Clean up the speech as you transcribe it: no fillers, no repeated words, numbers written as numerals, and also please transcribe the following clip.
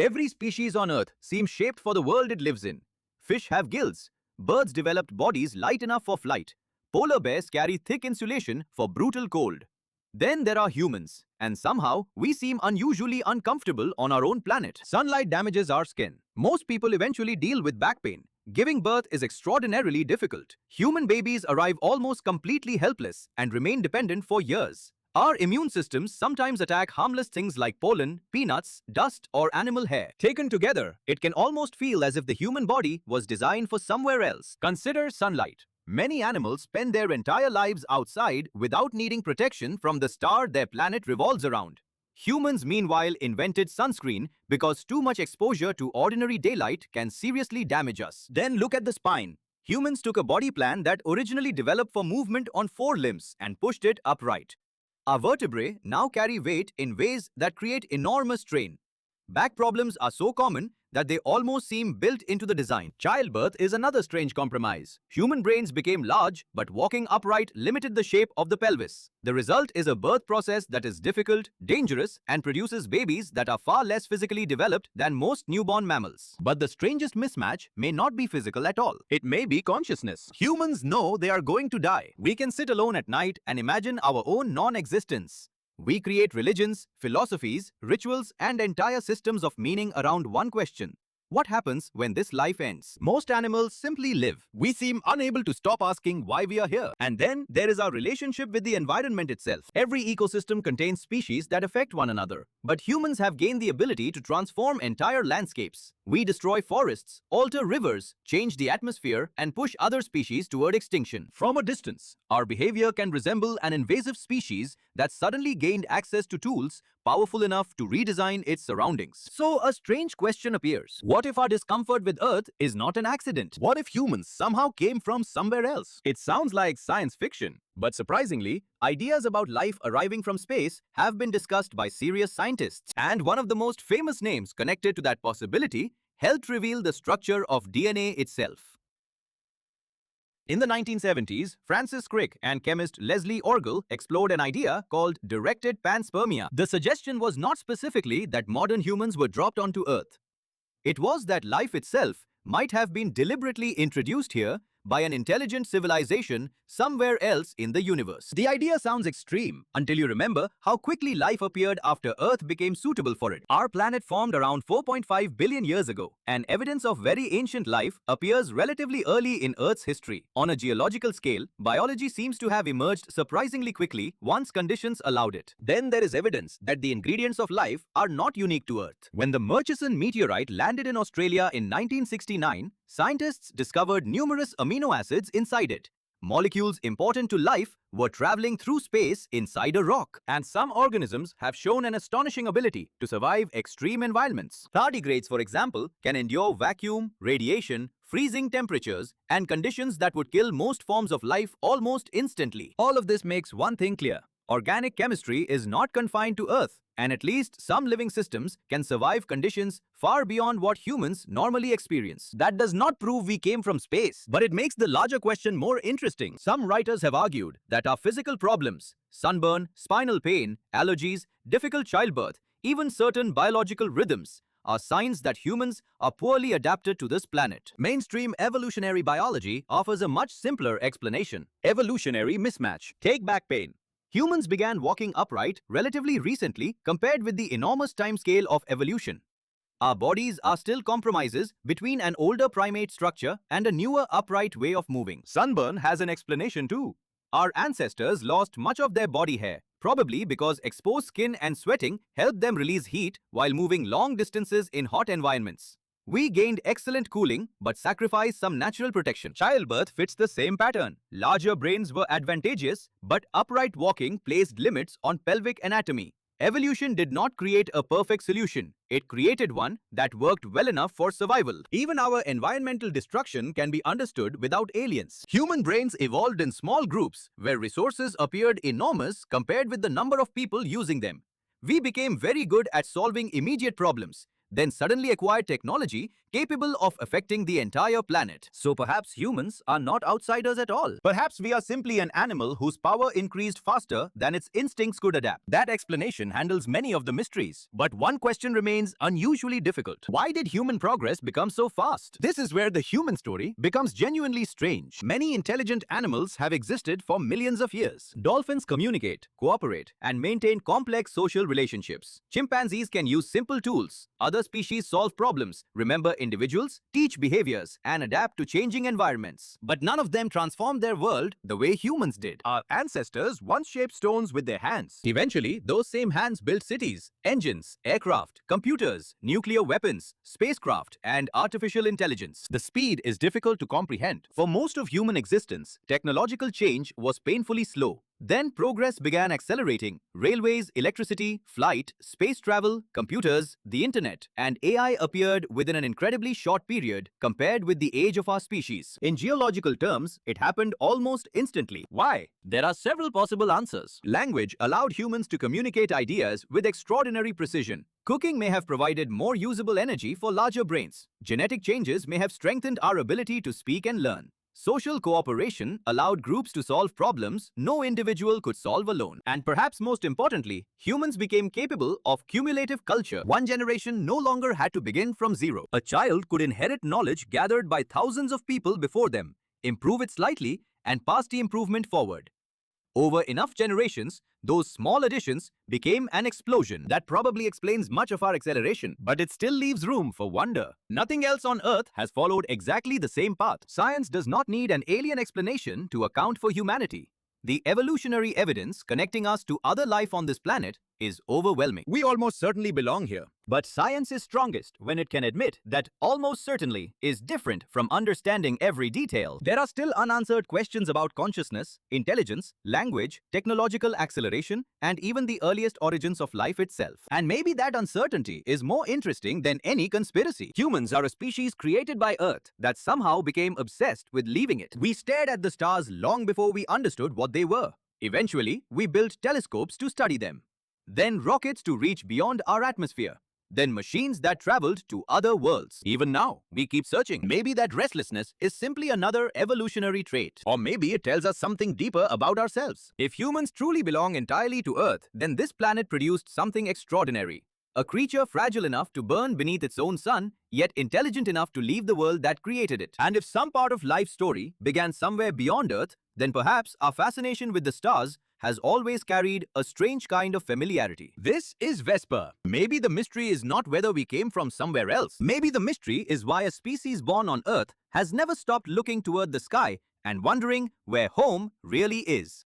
Every species on Earth seems shaped for the world it lives in. Fish have gills. Birds developed bodies light enough for flight. Polar bears carry thick insulation for brutal cold. Then there are humans, and somehow we seem unusually uncomfortable on our own planet. Sunlight damages our skin. Most people eventually deal with back pain. Giving birth is extraordinarily difficult. Human babies arrive almost completely helpless and remain dependent for years. Our immune systems sometimes attack harmless things like pollen, peanuts, dust, or animal hair. Taken together, it can almost feel as if the human body was designed for somewhere else. Consider sunlight. Many animals spend their entire lives outside without needing protection from the star their planet revolves around. Humans, meanwhile, invented sunscreen because too much exposure to ordinary daylight can seriously damage us. Then look at the spine. Humans took a body plan that originally developed for movement on 4 limbs and pushed it upright. Our vertebrae now carry weight in ways that create enormous strain. Back problems are so common that they almost seem built into the design. Childbirth is another strange compromise. Human brains became large, but walking upright limited the shape of the pelvis. The result is a birth process that is difficult, dangerous, and produces babies that are far less physically developed than most newborn mammals. But the strangest mismatch may not be physical at all. It may be consciousness. Humans know they are going to die. We can sit alone at night and imagine our own non-existence. We create religions, philosophies, rituals, and entire systems of meaning around one question. What happens when this life ends? Most animals simply live. We seem unable to stop asking why we are here. And then there is our relationship with the environment itself. Every ecosystem contains species that affect one another. But humans have gained the ability to transform entire landscapes. We destroy forests, alter rivers, change the atmosphere, and push other species toward extinction. From a distance, our behavior can resemble an invasive species that suddenly gained access to tools powerful enough to redesign its surroundings. So a strange question appears. What if our discomfort with Earth is not an accident? What if humans somehow came from somewhere else? It sounds like science fiction, but surprisingly, ideas about life arriving from space have been discussed by serious scientists. And one of the most famous names connected to that possibility helped reveal the structure of DNA itself. In the 1970s, Francis Crick and chemist Leslie Orgel explored an idea called directed panspermia. The suggestion was not specifically that modern humans were dropped onto Earth. It was that life itself might have been deliberately introduced here by an intelligent civilization somewhere else in the universe. The idea sounds extreme until you remember how quickly life appeared after Earth became suitable for it. Our planet formed around 4.5 billion years ago, and evidence of very ancient life appears relatively early in Earth's history. On a geological scale, biology seems to have emerged surprisingly quickly once conditions allowed it. Then there is evidence that the ingredients of life are not unique to Earth. When the Murchison meteorite landed in Australia in 1969, scientists discovered numerous amino acids inside it. Molecules important to life were traveling through space inside a rock. And some organisms have shown an astonishing ability to survive extreme environments. Tardigrades, for example, can endure vacuum, radiation, freezing temperatures, and conditions that would kill most forms of life almost instantly. All of this makes one thing clear. Organic chemistry is not confined to Earth, and at least some living systems can survive conditions far beyond what humans normally experience. That does not prove we came from space, but it makes the larger question more interesting. Some writers have argued that our physical problems, sunburn, spinal pain, allergies, difficult childbirth, even certain biological rhythms, are signs that humans are poorly adapted to this planet. Mainstream evolutionary biology offers a much simpler explanation. Evolutionary mismatch. Take back pain. Humans began walking upright relatively recently compared with the enormous timescale of evolution. Our bodies are still compromises between an older primate structure and a newer upright way of moving. Sunburn has an explanation too. Our ancestors lost much of their body hair, probably because exposed skin and sweating helped them release heat while moving long distances in hot environments. We gained excellent cooling but sacrificed some natural protection. Childbirth fits the same pattern. Larger brains were advantageous, but upright walking placed limits on pelvic anatomy. Evolution did not create a perfect solution. It created one that worked well enough for survival. Even our environmental destruction can be understood without aliens. Human brains evolved in small groups where resources appeared enormous compared with the number of people using them. We became very good at solving immediate problems. then suddenly acquired technology capable of affecting the entire planet. So perhaps humans are not outsiders at all. Perhaps we are simply an animal whose power increased faster than its instincts could adapt. That explanation handles many of the mysteries. But one question remains unusually difficult. Why did human progress become so fast? This is where the human story becomes genuinely strange. Many intelligent animals have existed for millions of years. Dolphins communicate, cooperate, and maintain complex social relationships. Chimpanzees can use simple tools. Other species solve problems, remember individuals, teach behaviors, and adapt to changing environments. But none of them transformed their world the way humans did. Our ancestors once shaped stones with their hands. Eventually, those same hands built cities, engines, aircraft, computers, nuclear weapons, spacecraft, and artificial intelligence. The speed is difficult to comprehend. For most of human existence, technological change was painfully slow. Then progress began accelerating. Railways, electricity, flight, space travel, computers, the internet, and AI appeared within an incredibly short period compared with the age of our species. In geological terms, it happened almost instantly. Why? There are several possible answers. Language allowed humans to communicate ideas with extraordinary precision. Cooking may have provided more usable energy for larger brains. Genetic changes may have strengthened our ability to speak and learn. Social cooperation allowed groups to solve problems no individual could solve alone. And perhaps most importantly, humans became capable of cumulative culture. One generation no longer had to begin from zero. A child could inherit knowledge gathered by thousands of people before them, improve it slightly, and pass the improvement forward. Over enough generations, those small additions became an explosion. That probably explains much of our acceleration, but it still leaves room for wonder. Nothing else on Earth has followed exactly the same path. Science does not need an alien explanation to account for humanity. The evolutionary evidence connecting us to other life on this planet is overwhelming. We almost certainly belong here. But science is strongest when it can admit that almost certainly is different from understanding every detail. There are still unanswered questions about consciousness, intelligence, language, technological acceleration, and even the earliest origins of life itself. And maybe that uncertainty is more interesting than any conspiracy. Humans are a species created by Earth that somehow became obsessed with leaving it. We stared at the stars long before we understood what they were. Eventually, we built telescopes to study them. Then rockets to reach beyond our atmosphere. Then machines that traveled to other worlds. Even now, we keep searching. Maybe that restlessness is simply another evolutionary trait. Or maybe it tells us something deeper about ourselves. If humans truly belong entirely to Earth, then this planet produced something extraordinary. A creature fragile enough to burn beneath its own sun, yet intelligent enough to leave the world that created it. And if some part of life's story began somewhere beyond Earth, then perhaps our fascination with the stars has always carried a strange kind of familiarity. This is Vesper. Maybe the mystery is not whether we came from somewhere else. Maybe the mystery is why a species born on Earth has never stopped looking toward the sky and wondering where home really is.